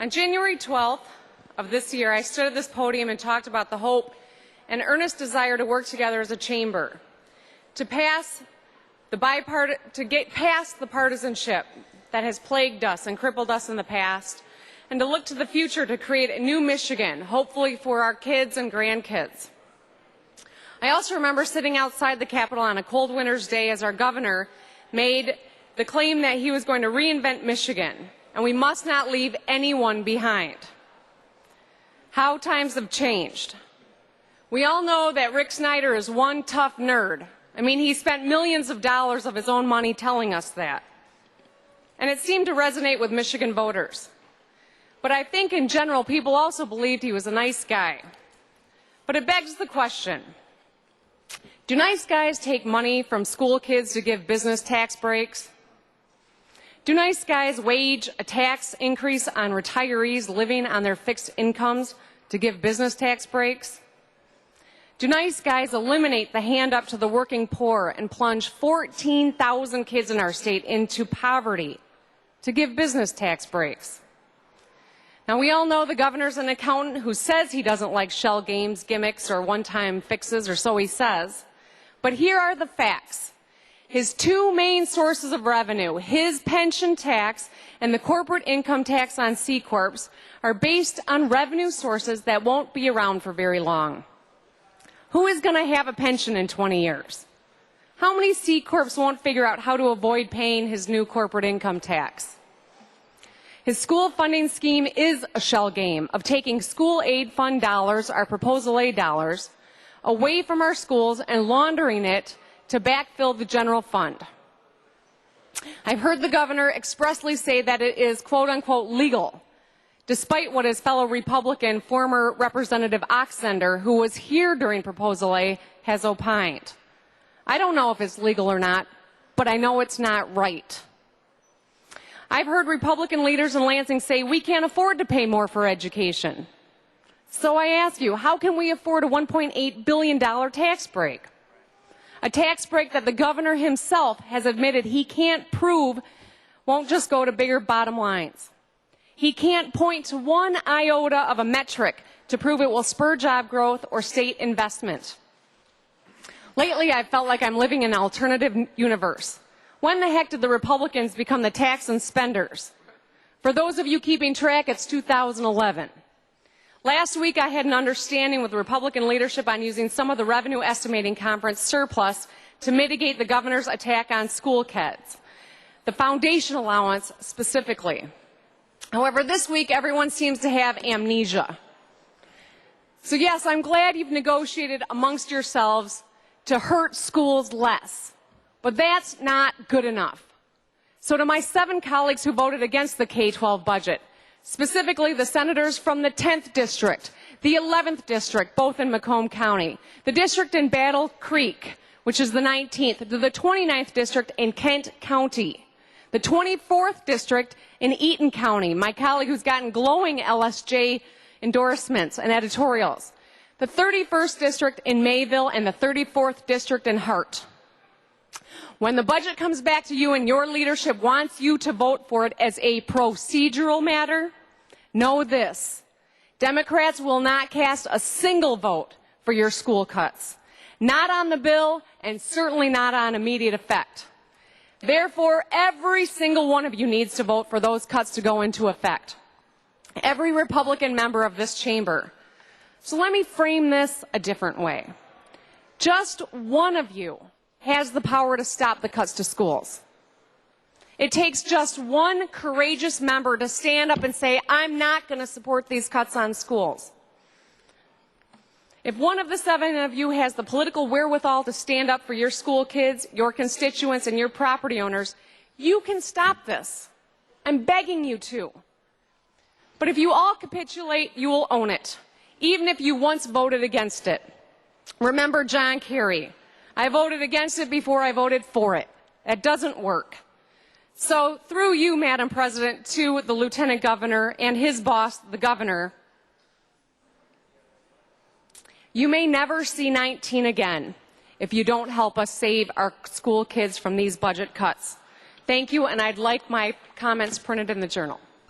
On January 12th of this year, I stood at this podium and talked about the hope and earnest desire to work together as a chamber to get past the partisanship that has plagued us and crippled us in the past, and to look to the future to create a new Michigan, hopefully for our kids and grandkids. I also remember sitting outside the Capitol on a cold winter's day as our governor made the claim that he was going to reinvent Michigan, and we must not leave anyone behind. How times have changed. We all know that Rick Snyder is one tough nerd. I mean, he spent millions of dollars of his own money telling us that. And it seemed to resonate with Michigan voters. But I think in general, people also believed he was a nice guy. But it begs the question, do nice guys take money from school kids to give business tax breaks? Do nice guys wage a tax increase on retirees living on their fixed incomes to give business tax breaks? Do nice guys eliminate the hand up to the working poor and plunge 14,000 kids in our state into poverty to give business tax breaks? Now, we all know the governor's an accountant who says he doesn't like shell games, gimmicks, or one-time fixes, or so he says. But here are the facts. His two main sources of revenue, his pension tax and the corporate income tax on C Corps, are based on revenue sources that won't be around for very long. Who is going to have a pension in 20 years? How many C Corps won't figure out how to avoid paying his new corporate income tax? His school funding scheme is a shell game of taking school aid fund dollars, our proposal aid dollars, away from our schools and laundering it to backfill the general fund. I've heard the governor expressly say that it is quote-unquote legal, despite what his fellow Republican, former Representative Oxender, who was here during Proposal A, has opined. I don't know if it's legal or not, but I know it's not right. I've heard Republican leaders in Lansing say we can't afford to pay more for education. So I ask you, how can we afford a $1.8 billion tax break? A tax break that the governor himself has admitted he can't prove won't just go to bigger bottom lines. He can't point to one iota of a metric to prove it will spur job growth or state investment. Lately, I've felt like I'm living in an alternative universe. When the heck did the Republicans become the tax and spenders? For those of you keeping track, it's 2011. Last week, I had an understanding with Republican leadership on using some of the revenue estimating conference surplus to mitigate the governor's attack on school kids, the foundation allowance specifically. However, this week, everyone seems to have amnesia. So yes, I'm glad you've negotiated amongst yourselves to hurt schools less, but that's not good enough. So to my 7 colleagues who voted against the K-12 budget, specifically the senators from the 10th District, the 11th District, both in Macomb County, the district in Battle Creek, which is the 19th, the 29th District in Kent County, the 24th District in Eaton County, my colleague who's gotten glowing LSJ endorsements and editorials, the 31st District in Mayville, and the 34th District in Hart. When the budget comes back to you and your leadership wants you to vote for it as a procedural matter, know this: Democrats will not cast a single vote for your school cuts, not on the bill and certainly not on immediate effect. Therefore, every single one of you needs to vote for those cuts to go into effect. Every Republican member of this chamber. So let me frame this a different way. Just one of you has the power to stop the cuts to schools. It takes just one courageous member to stand up and say, I'm not going to support these cuts on schools. If one of the 7 of you has the political wherewithal to stand up for your school kids, your constituents, and your property owners, you can stop this. I'm begging you to. But if you all capitulate, you will own it, even if you once voted against it. Remember John Kerry. I voted against it before I voted for it. That doesn't work. So through you, Madam President, to the Lieutenant Governor and his boss, the Governor, you may never see 19 again if you don't help us save our school kids from these budget cuts. Thank you, and I'd like my comments printed in the Journal.